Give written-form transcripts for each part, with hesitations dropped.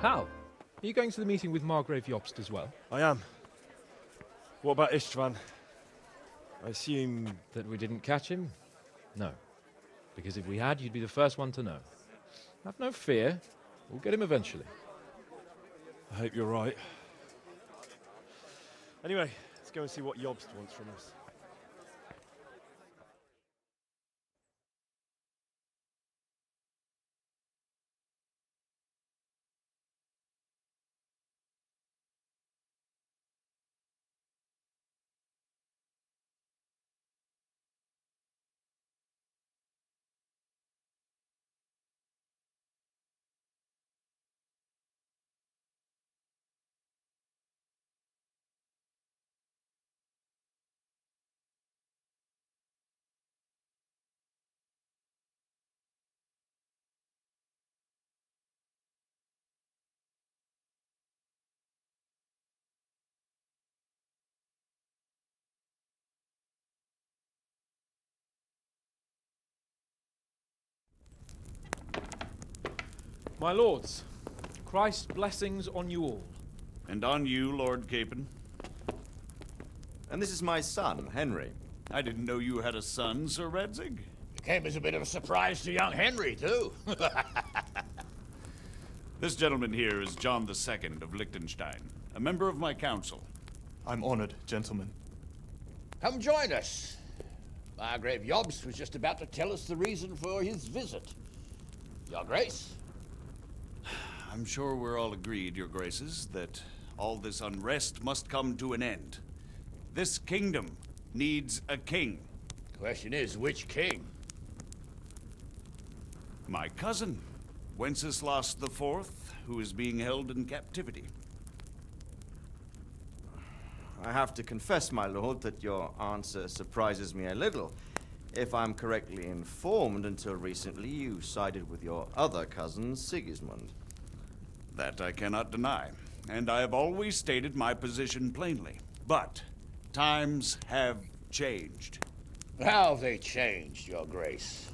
Hal, are you going to the meeting with Margrave Jobst as well? I am. What about Istvan? I assume... That we didn't catch him? No. Because if we had, you'd be the first one to know. Have no fear. We'll get him eventually. I hope you're right. Anyway, let's go and see what Jobst wants from us. My lords, Christ's blessings on you all. And on you, Lord Capon. And this is my son, Henry. I didn't know you had a son, Sir Redzig. It came as a bit of a surprise to young Henry, too. This gentleman here is John II of Liechtenstein, a member of my council. I'm honored, gentlemen. Come join us. Margrave Jobst was just about to tell us the reason for his visit. Your Grace? I'm sure we're all agreed, Your Graces, that all this unrest must come to an end. This kingdom needs a king. Question is, which king? My cousin, Wenceslas IV, who is being held in captivity. I have to confess, my lord, that your answer surprises me a little. If I'm correctly informed, until recently you sided with your other cousin, Sigismund. That I cannot deny, and I have always stated my position plainly. But times have changed. How have they changed, Your Grace?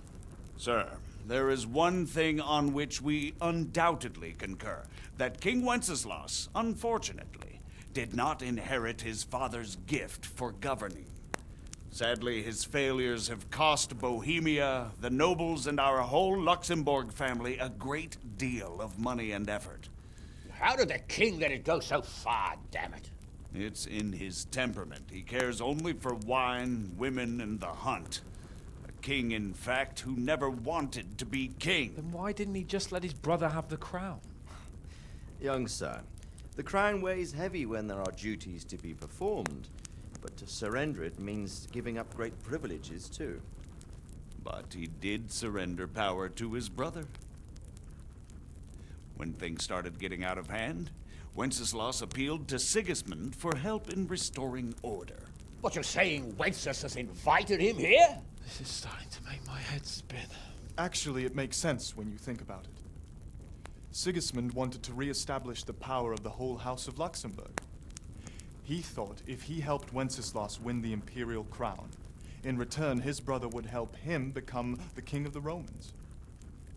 Sir, there is one thing on which we undoubtedly concur. That King Wenceslas, unfortunately, did not inherit his father's gift for governing. Sadly, his failures have cost Bohemia, the nobles, and our whole Luxembourg family a great deal of money and effort. How did the king let it go so far, damn it? It's in his temperament. He cares only for wine, women, and the hunt. A king, in fact, who never wanted to be king. Then why didn't he just let his brother have the crown? Young sir, the crown weighs heavy when there are duties to be performed, but to surrender it means giving up great privileges, too. But he did surrender power to his brother. When things started getting out of hand, Wenceslas appealed to Sigismund for help in restoring order. What, you're saying Wenceslas has invited him here? This is starting to make my head spin. Actually, it makes sense when you think about it. Sigismund wanted to re-establish the power of the whole House of Luxembourg. He thought if he helped Wenceslas win the imperial crown, in return his brother would help him become the king of the Romans,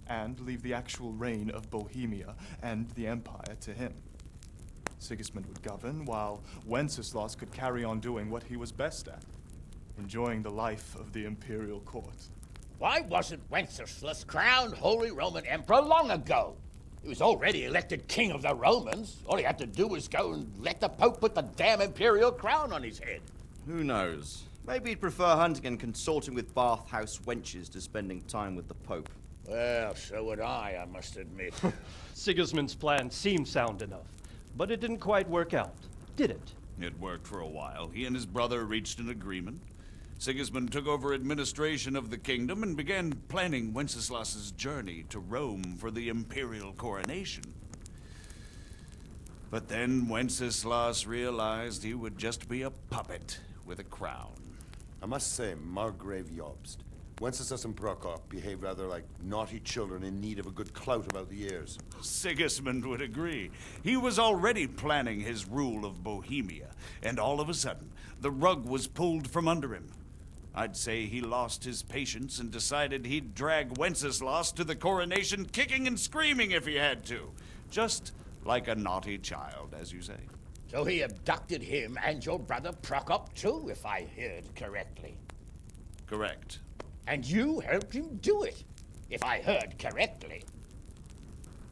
and leave the actual reign of Bohemia and the empire to him. Sigismund would govern, while Wenceslas could carry on doing what he was best at, enjoying the life of the imperial court. Why wasn't Wenceslas crowned Holy Roman Emperor long ago? He was already elected king of the Romans. All he had to do was go and let the Pope put the damn imperial crown on his head. Who knows? Maybe he'd prefer hunting and consorting with bathhouse wenches to spending time with the Pope. Well, so would I must admit. Sigismund's plan seemed sound enough, but it didn't quite work out, did it? It worked for a while. He and his brother reached an agreement. Sigismund took over administration of the kingdom and began planning Wenceslas's journey to Rome for the imperial coronation. But then Wenceslas realized he would just be a puppet with a crown. I must say, Margrave Jobst, Wenceslas and Prokop behave rather like naughty children in need of a good clout about the ears. Sigismund would agree. He was already planning his rule of Bohemia, and all of a sudden, the rug was pulled from under him. I'd say he lost his patience and decided he'd drag Wenceslas to the coronation kicking and screaming if he had to. Just Like a naughty child, as you say. So he abducted him and your brother Prokop too, if I heard correctly. Correct. And you helped him do it, if I heard correctly.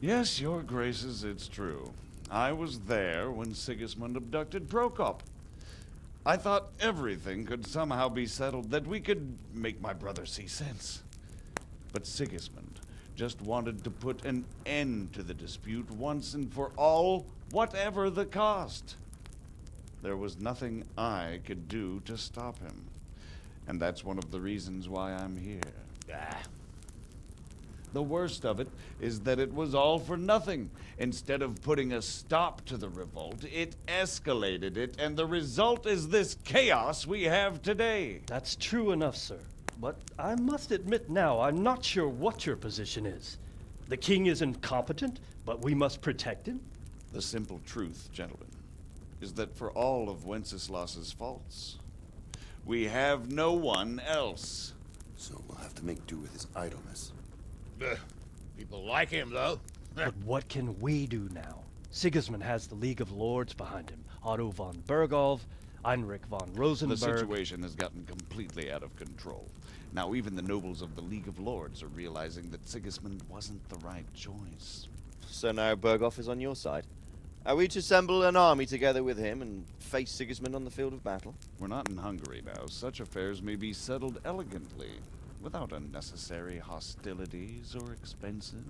Yes, your graces, it's true. I was there when Sigismund abducted Prokop. I thought everything could somehow be settled, that we could make my brother see sense. But Sigismund just wanted to put an end to the dispute once and for all, whatever the cost. There was nothing I could do to stop him. And that's one of the reasons why I'm here. The worst of it is that it was all for nothing. Instead of putting a stop to the revolt, it escalated it, and the result is this chaos we have today. That's true enough, sir. But I must admit now, I'm not sure what your position is. The king is incompetent, but we must protect him? The simple truth, gentlemen, is that for all of Wenceslas's faults, we have no one else. So we'll have to make do with his idleness. People like him, though. But what can we do now? Sigismund has the League of Lords behind him. Otto von Berghof, Heinrich von Rosenberg. The situation has gotten completely out of control. Now even the nobles of the League of Lords are realizing that Sigismund wasn't the right choice. So now Berghof is on your side. Are we to assemble an army together with him and face Sigismund on the field of battle? We're not in Hungary now. Such affairs may be settled elegantly, without unnecessary hostilities or expenses.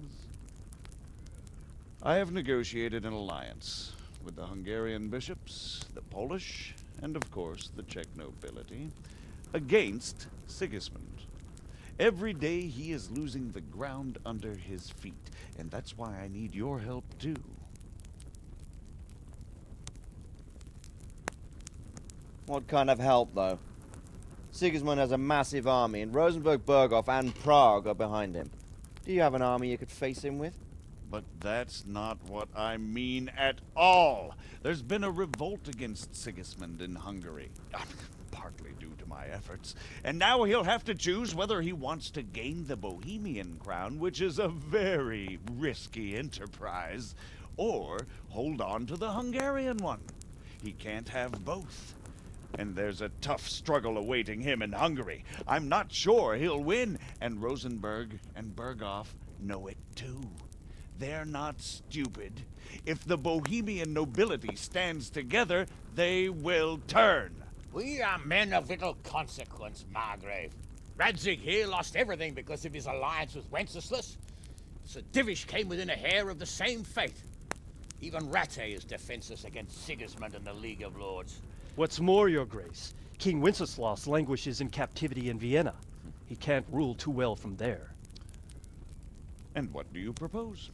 I have negotiated an alliance with the Hungarian bishops, the Polish, and of course the Czech nobility, against Sigismund. Every day he is losing the ground under his feet, and that's why I need your help too. What kind of help, though? Sigismund has a massive army, and Rosenberg, Berghof, and Prague are behind him. Do you have an army you could face him with? But that's not what I mean at all. There's been a revolt against Sigismund in Hungary, partly due to my efforts, and now he'll have to choose whether he wants to gain the Bohemian crown, which is a very risky enterprise, or hold on to the Hungarian one. He can't have both. And there's a tough struggle awaiting him in Hungary. I'm not sure he'll win, and Rosenberg and Berghof know it too. They're not stupid. If the Bohemian nobility stands together, they will turn. We are men of little consequence, Margrave. Radzig here lost everything because of his alliance with Wenceslas. Sir Divish came within a hair of the same fate. Even Rattay is defenseless against Sigismund and the League of Lords. What's more, your grace, King Wenceslas languishes in captivity in Vienna. He can't rule too well from there. And what do you propose?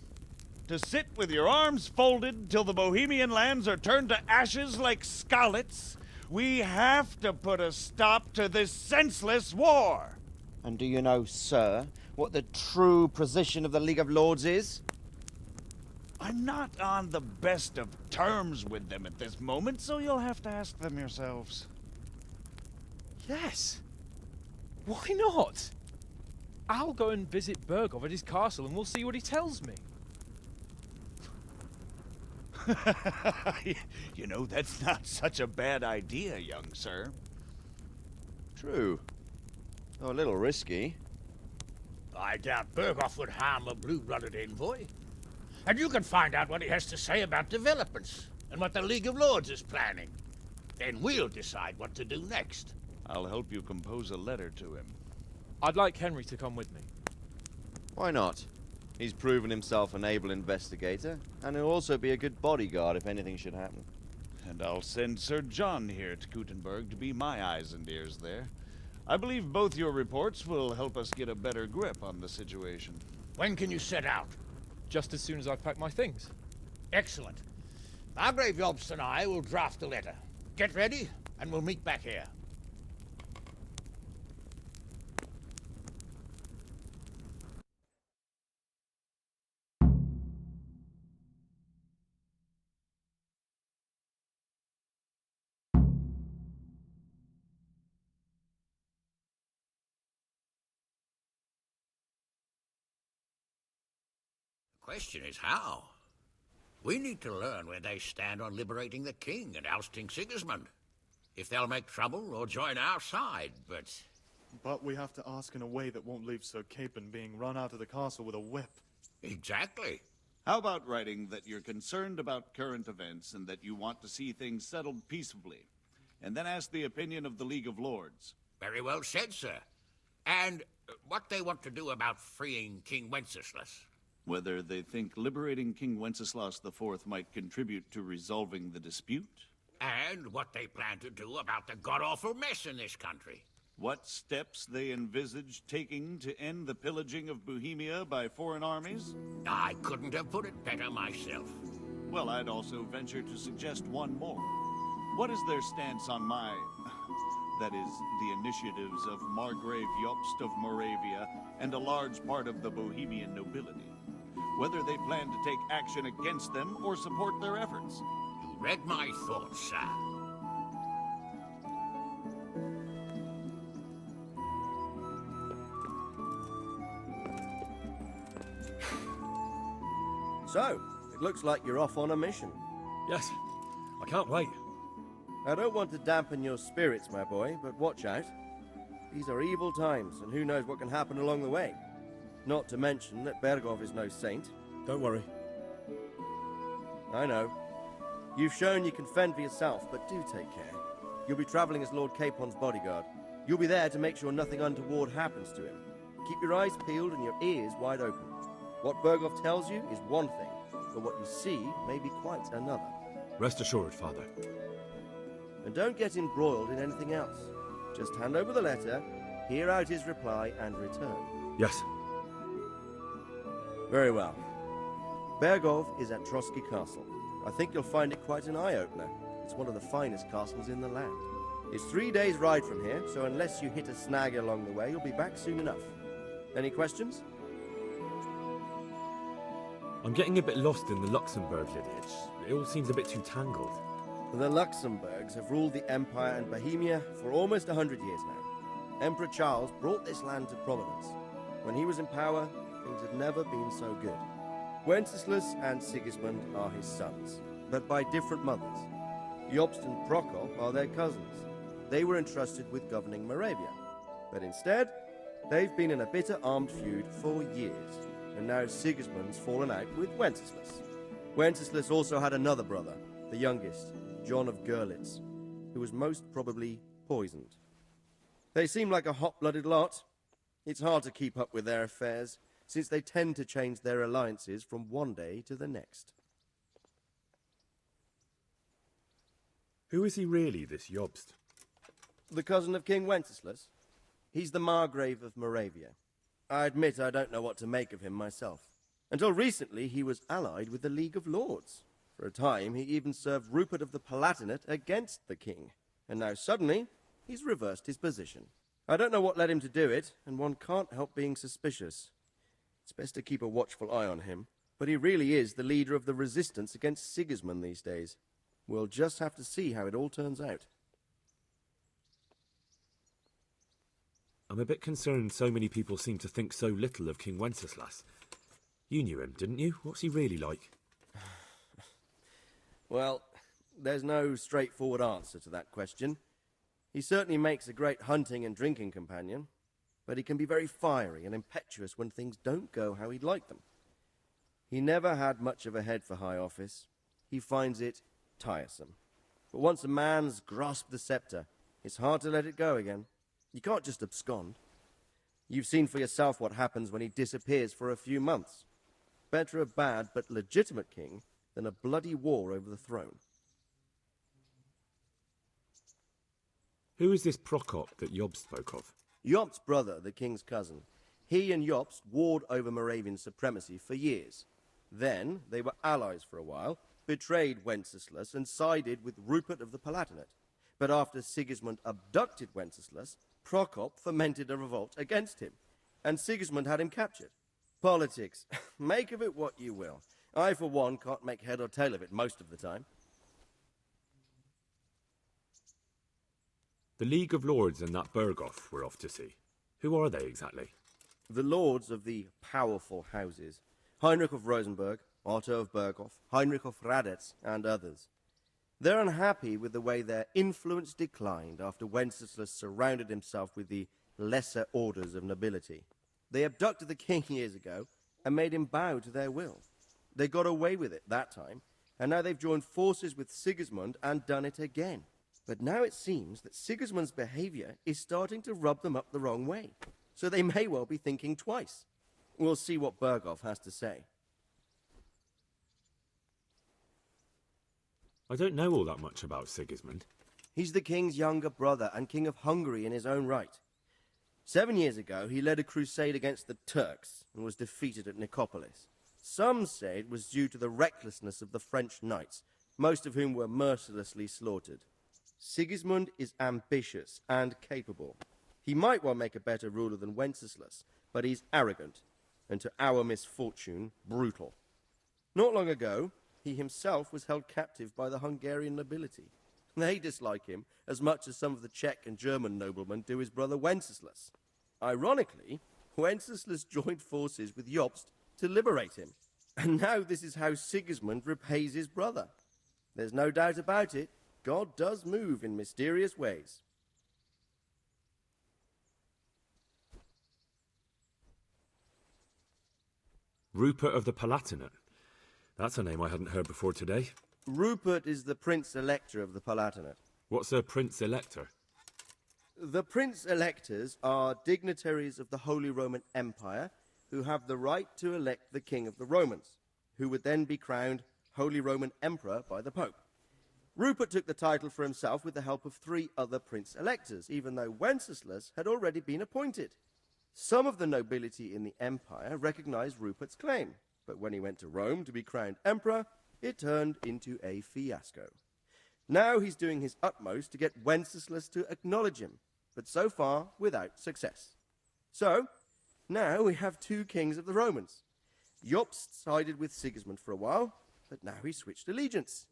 To sit with your arms folded till the Bohemian lands are turned to ashes like Skalitz? We have to put a stop to this senseless war! And do you know, sir, what the true position of the League of Lords is? I'm not on the best of terms with them at this moment, so you'll have to ask them yourselves. Yes. Why not? I'll go and visit Berghof at his castle and we'll see what he tells me. You know, that's not such a bad idea, young sir. True. Though a little risky. I doubt Berghof would harm a blue-blooded envoy. And you can find out what he has to say about developments and what the League of Lords is planning. Then we'll decide what to do next. I'll help you compose a letter to him. I'd like Henry to come with me. Why not? He's proven himself an able investigator, and he'll also be a good bodyguard if anything should happen. And I'll send Sir John here to Kuttenberg to be my eyes and ears there. I believe both your reports will help us get a better grip on the situation. When can you set out? Just as soon as I've packed my things. Excellent. Margrave Jobst and I will draft a letter. Get ready, and we'll meet back here. The question is how? We need to learn where they stand on liberating the king and ousting Sigismund. If they'll make trouble or join our side, but... But we have to ask in a way that won't leave Sir Capon being run out of the castle with a whip. Exactly. How about writing that you're concerned about current events and that you want to see things settled peaceably, and then ask the opinion of the League of Lords? Very well said, sir. And what they want to do about freeing King Wenceslas. Whether they think liberating King Wenceslas IV might contribute to resolving the dispute? And what they plan to do about the god-awful mess in this country. What steps they envisage taking to end the pillaging of Bohemia by foreign armies? I couldn't have put it better myself. Well, I'd also venture to suggest one more. What is their stance on that is, the initiatives of Margrave Jobst of Moravia and a large part of the Bohemian nobility? Whether they plan to take action against them or support their efforts? You read my thoughts, sir. So, it looks like you're off on a mission. Yes, I can't wait. I don't want to dampen your spirits, my boy, but watch out. These are evil times, and who knows what can happen along the way. Not to mention that Bergov is no saint. Don't worry. I know. You've shown you can fend for yourself, but do take care. You'll be traveling as Lord Capon's bodyguard. You'll be there to make sure nothing untoward happens to him. Keep your eyes peeled and your ears wide open. What Bergov tells you is one thing, but what you see may be quite another. Rest assured, Father. And don't get embroiled in anything else. Just hand over the letter, hear out his reply, and return. Yes. Very well. Bergov is at Trotsky Castle. I think you'll find it quite an eye-opener. It's one of the finest castles in the land. It's 3 days' ride from here, so unless you hit a snag along the way, you'll be back soon enough. Any questions? I'm getting a bit lost in the Luxembourg lineage. It all seems a bit too tangled. The Luxembourgs have ruled the Empire and Bohemia for almost 100 years now. Emperor Charles brought this land to prominence. When he was in power, things had never been so good. Wenceslas and Sigismund are his sons, but by different mothers. Jobst and Prokop are their cousins. They were entrusted with governing Moravia. But instead, they've been in a bitter armed feud for years, and now Sigismund's fallen out with Wenceslas. Wenceslas also had another brother, the youngest, John of Görlitz, who was most probably poisoned. They seem like a hot-blooded lot. It's hard to keep up with their affairs, since they tend to change their alliances from one day to the next. Who is he really, this Jobst? The cousin of King Wenceslas. He's the Margrave of Moravia. I admit I don't know what to make of him myself. Until recently, he was allied with the League of Lords. For a time, he even served Rupert of the Palatinate against the king. And now suddenly, he's reversed his position. I don't know what led him to do it, and one can't help being suspicious. It's best to keep a watchful eye on him, but he really is the leader of the resistance against Sigismund these days. We'll just have to see how it all turns out. I'm a bit concerned so many people seem to think so little of King Wenceslas. You knew him, didn't you? What's he really like? Well, there's no straightforward answer to that question. He certainly makes a great hunting and drinking companion, but he can be very fiery and impetuous when things don't go how he'd like them. He never had much of a head for high office. He finds it tiresome. But once a man's grasped the scepter, it's hard to let it go again. You can't just abscond. You've seen for yourself what happens when he disappears for a few months. Better a bad but legitimate king than a bloody war over the throne. Who is this Prokop that Jobst spoke of? Jobst's brother, the king's cousin. He and Jobst warred over Moravian supremacy for years. Then they were allies for a while, betrayed Wenceslas and sided with Rupert of the Palatinate. But after Sigismund abducted Wenceslas, Prokop fomented a revolt against him, and Sigismund had him captured. Politics. Make of it what you will. I, for one, can't make head or tail of it most of the time. The League of Lords and that Bergov we're off to see. Who are they exactly? The lords of the powerful houses. Heinrich of Rosenberg, Otto of Berghof, Heinrich of Radetz, and others. They're unhappy with the way their influence declined after Wenceslas surrounded himself with the lesser orders of nobility. They abducted the king years ago and made him bow to their will. They got away with it that time, and now they've joined forces with Sigismund and done it again. But now it seems that Sigismund's behavior is starting to rub them up the wrong way, so they may well be thinking twice. We'll see what Berghof has to say. I don't know all that much about Sigismund. He's the king's younger brother and king of Hungary in his own right. 7 years ago, he led a crusade against the Turks and was defeated at Nicopolis. Some say it was due to the recklessness of the French knights, most of whom were mercilessly slaughtered. Sigismund is ambitious and capable. He might well make a better ruler than Wenceslas, but he's arrogant, and to our misfortune, brutal. Not long ago, he himself was held captive by the Hungarian nobility. They dislike him as much as some of the Czech and German noblemen do his brother Wenceslas. Ironically, Wenceslas joined forces with Jobst to liberate him. And now this is how Sigismund repays his brother. There's no doubt about it, God does move in mysterious ways. Rupert of the Palatinate. That's a name I hadn't heard before today. Rupert is the Prince-Elector of the Palatinate. What's a Prince-Elector? The Prince-Electors are dignitaries of the Holy Roman Empire who have the right to elect the King of the Romans, who would then be crowned Holy Roman Emperor by the Pope. Rupert took the title for himself with the help of 3 other Prince-Electors, even though Wenceslas had already been appointed. Some of the nobility in the empire recognized Rupert's claim, but when he went to Rome to be crowned emperor, it turned into a fiasco. Now he's doing his utmost to get Wenceslas to acknowledge him, but so far without success. So, now we have 2 kings of the Romans. Jobst sided with Sigismund for a while, but now he's switched allegiance.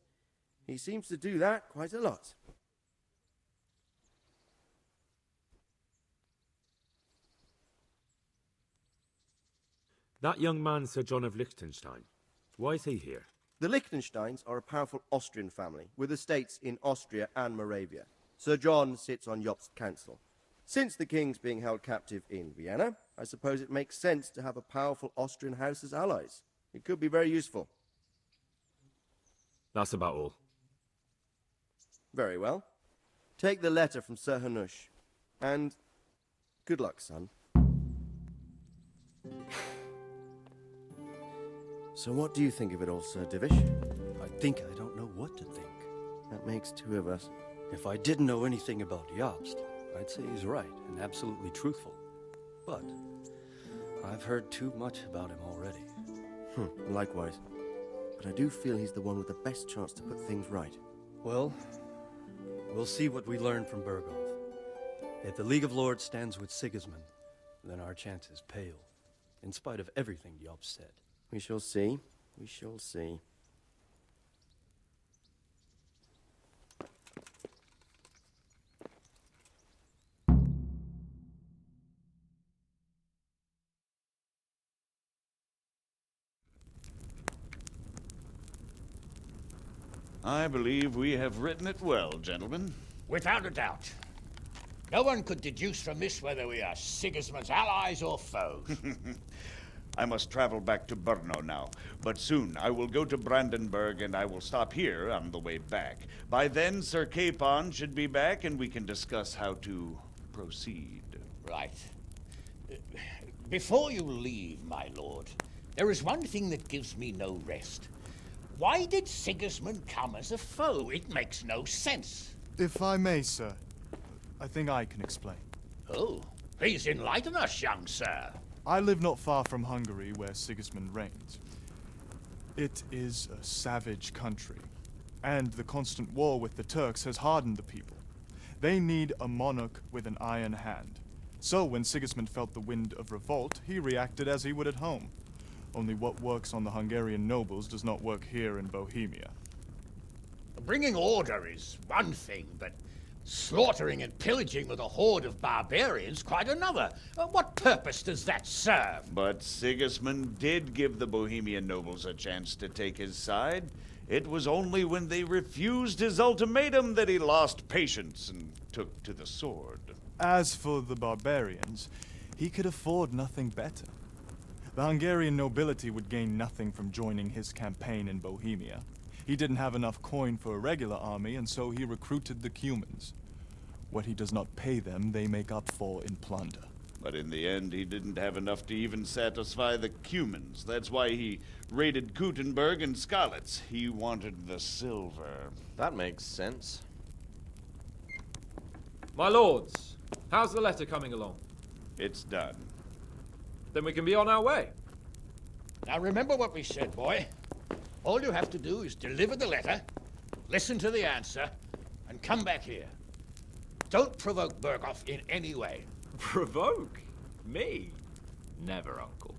He seems to do that quite a lot. That young man, Sir John of Liechtenstein. Why is he here? The Liechtensteins are a powerful Austrian family with estates in Austria and Moravia. Sir John sits on Jobst's council. Since the king's being held captive in Vienna, I suppose it makes sense to have a powerful Austrian house as allies. It could be very useful. That's about all. Very well. Take the letter from Sir Hanush. And good luck, son. So what do you think of it all, Sir Divish? I think I don't know what to think. That makes 2 of us. If I didn't know anything about Jobst, I'd say he's right and absolutely truthful. But I've heard too much about him already. Likewise. But I do feel he's the one with the best chance to put things right. Well, we'll see what we learn from Berghof. If the League of Lords stands with Sigismund, then our chances pale, in spite of everything Jobst said. We shall see. We shall see. I believe we have written it well, gentlemen. Without a doubt. No one could deduce from this whether we are Sigismund's allies or foes. I must travel back to Brno now, but soon I will go to Brandenburg and I will stop here on the way back. By then, Sir Capon should be back and we can discuss how to proceed. Right. Before you leave, my lord, there is one thing that gives me no rest. Why did Sigismund come as a foe? It makes no sense. If I may, sir, I think I can explain. Oh, please enlighten us, young sir. I live not far from Hungary, where Sigismund reigns. It is a savage country, and the constant war with the Turks has hardened the people. They need a monarch with an iron hand. So when Sigismund felt the wind of revolt, he reacted as he would at home. Only what works on the Hungarian nobles does not work here in Bohemia. Bringing order is one thing, but Slaughtering and pillaging with a horde of barbarians, quite another. What purpose does that serve? But Sigismund did give the Bohemian nobles a chance to take his side. It was only when they refused his ultimatum that he lost patience and took to the sword. As for the barbarians, he could afford nothing better. The Hungarian nobility would gain nothing from joining his campaign in Bohemia. He didn't have enough coin for a regular army, and so he recruited the Cumans. What he does not pay them, they make up for in plunder. But in the end, he didn't have enough to even satisfy the Cumans. That's why he raided Gutenberg and Skalitz. He wanted the silver. That makes sense. My lords, how's the letter coming along? It's done. Then we can be on our way. Now remember what we said, boy. All you have to do is deliver the letter, listen to the answer, and come back here. Don't provoke Berghoff in any way. Provoke? Me? Never, Uncle.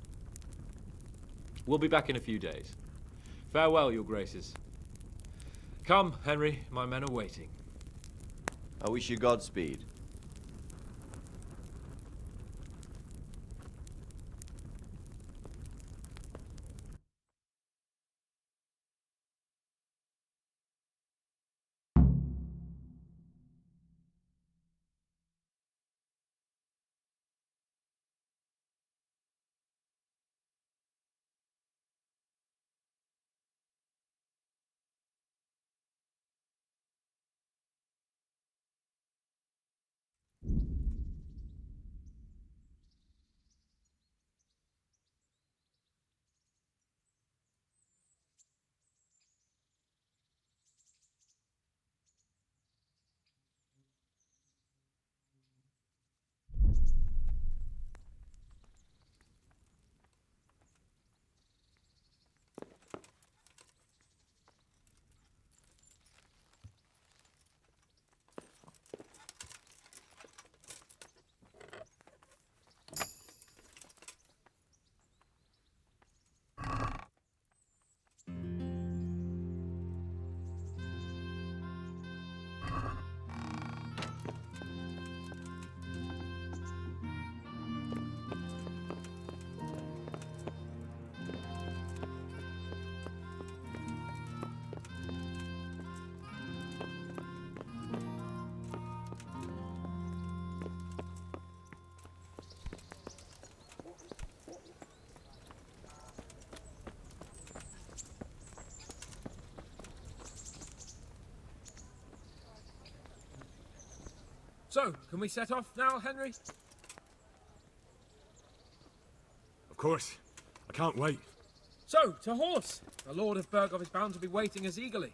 We'll be back in a few days. Farewell, your graces. Come, Henry, my men are waiting. I wish you Godspeed. So, can we set off now, Henry? Of course. I can't wait. So, to horse! The Lord of Berghoff is bound to be waiting us eagerly.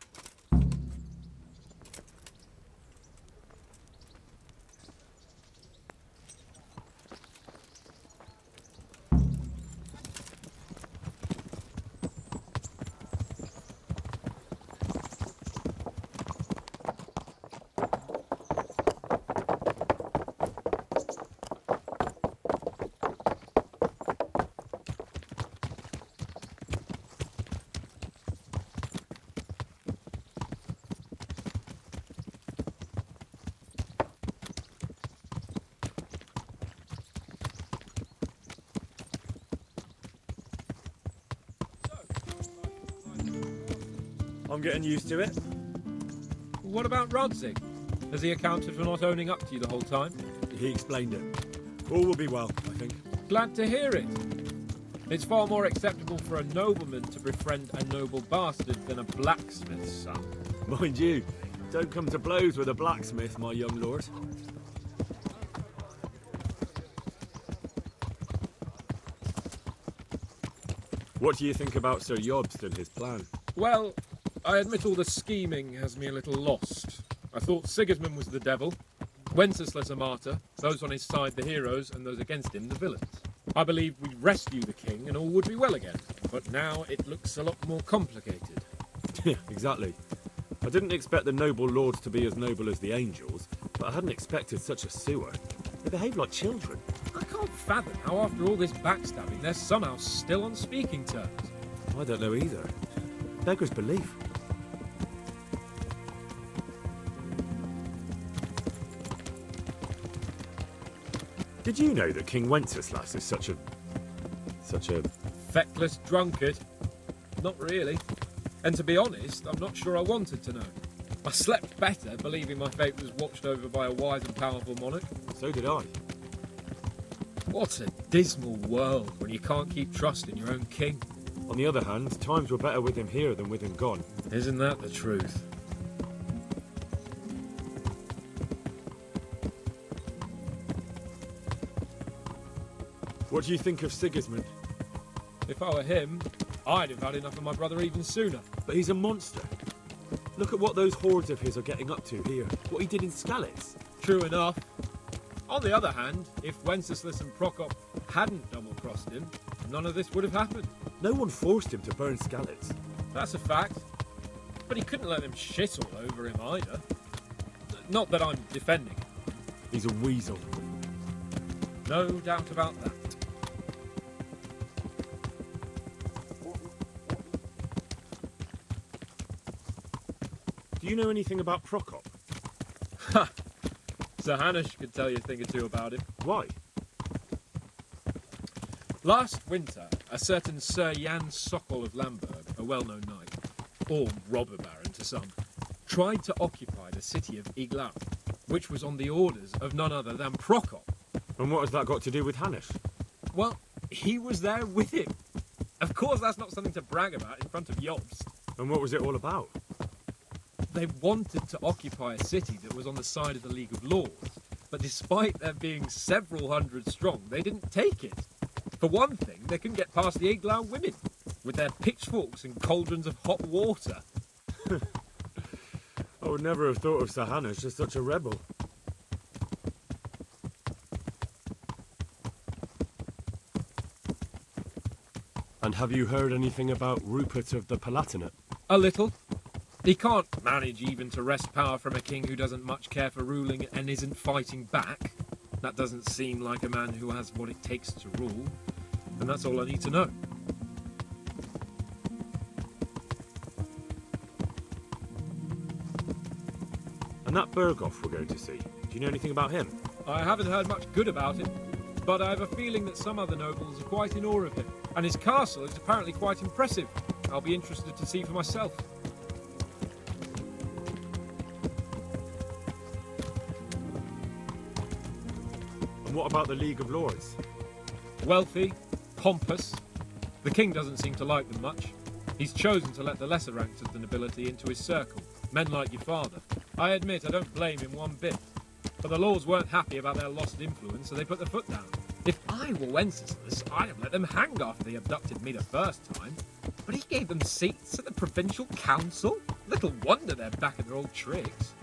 I'm getting used to it. What about Rodzig? Has he accounted for not owning up to you the whole time? He explained it. All will be well, I think. Glad to hear it. It's far more acceptable for a nobleman to befriend a noble bastard than a blacksmith's son. Mind you, don't come to blows with a blacksmith, my young lord. What do you think about Sir Jobst and his plan? Well, I admit all the scheming has me a little lost. I thought Sigismund was the devil, Wenceslas a martyr, those on his side the heroes, and those against him the villains. I believed we'd rescue the king and all would be well again, but now it looks a lot more complicated. Yeah, exactly. I didn't expect the noble lords to be as noble as the angels, but I hadn't expected such a sewer. They behave like children. I can't fathom how after all this backstabbing they're somehow still on speaking terms. I don't know either. Beggar's belief. Did you know that King Wenceslas is such a Feckless drunkard? Not really. And to be honest, I'm not sure I wanted to know. I slept better believing my fate was watched over by a wise and powerful monarch. So did I. What a dismal world when you can't keep trust in your own king. On the other hand, times were better with him here than with him gone. Isn't that the truth? What do you think of Sigismund? If I were him, I'd have had enough of my brother even sooner. But he's a monster. Look at what those hordes of his are getting up to here. What he did in Skalitz. True enough. On the other hand, if Wenceslas and Prokop hadn't double-crossed him, none of this would have happened. No one forced him to burn Skalitz. That's a fact. But he couldn't let them shit all over him either. Not that I'm defending him. He's a weasel. No doubt about that. Do you know anything about Prokop? Ha! Sir Hanush could tell you a thing or two about him. Why? Last winter, a certain Sir Jan Sokol of Lamberg, a well-known knight, or robber baron to some, tried to occupy the city of Iglaum, which was on the orders of none other than Prokop. And what has that got to do with Hanush? Well, he was there with him. Of course, that's not something to brag about in front of Jobst. And what was it all about? They wanted to occupy a city that was on the side of the League of Lords, but despite there being several hundred strong, they didn't take it. For one thing, they couldn't get past the Iglau women, with their pitchforks and cauldrons of hot water. I would never have thought of Sir Hanush as such a rebel. And have you heard anything about Rupert of the Palatinate? A little. He can't manage even to wrest power from a king who doesn't much care for ruling and isn't fighting back. That doesn't seem like a man who has what it takes to rule. And that's all I need to know. And that Berghoff we're going to see, do you know anything about him? I haven't heard much good about him, but I have a feeling that some other nobles are quite in awe of him. And his castle is apparently quite impressive. I'll be interested to see for myself. And what about the League of Lords? Wealthy, pompous. The king doesn't seem to like them much. He's chosen to let the lesser ranks of the nobility into his circle, men like your father. I admit I don't blame him one bit. But the lords weren't happy about their lost influence, so they put their foot down. If I were Wenceslas, I'd have let them hang after they abducted me the first time. But he gave them seats at the provincial council? Little wonder they're back at their old tricks.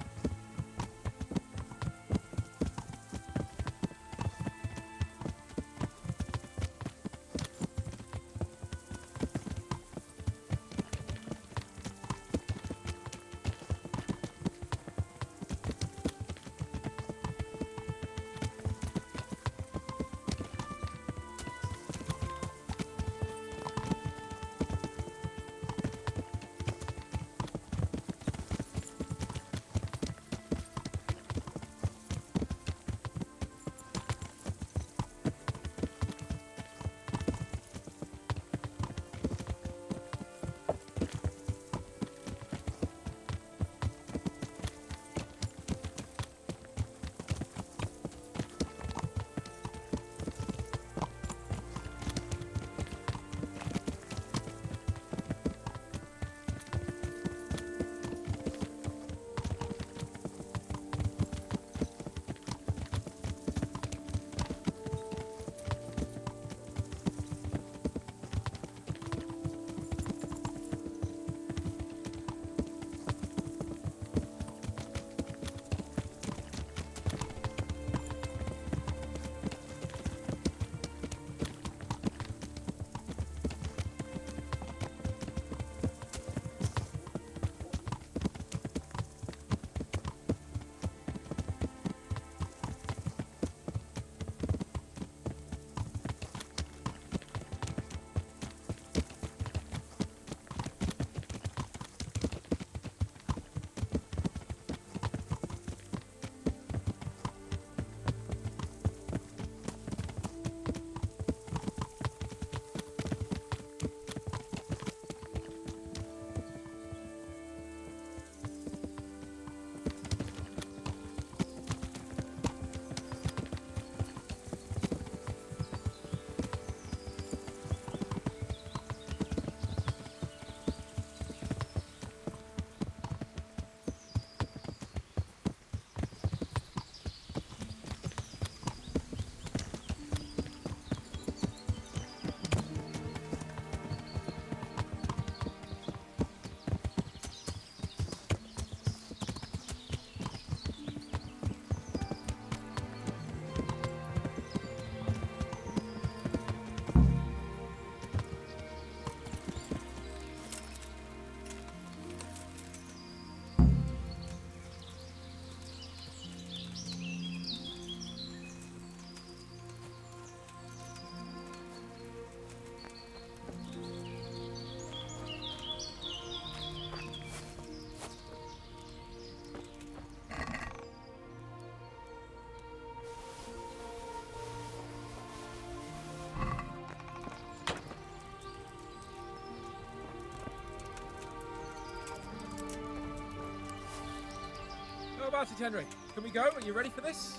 about it, Henry? Can we go? Are you ready for this?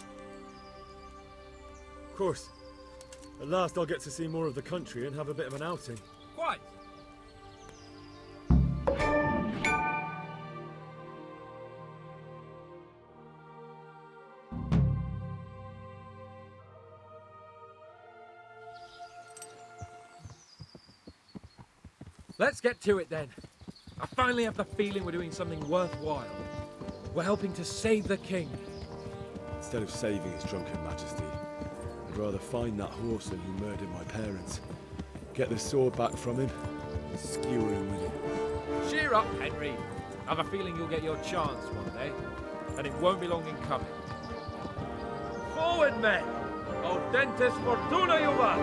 Of course. At last I'll get to see more of the country and have a bit of an outing. Quite. Let's get to it then. I finally have the feeling we're doing something worthwhile. We're helping to save the king. Instead of saving his drunken majesty, I'd rather find that horseman who murdered my parents, get the sword back from him, and skewer him with it. Cheer up, Henry. I have a feeling you'll get your chance one day, and it won't be long in coming. Forward, men! Audentes fortuna juvat!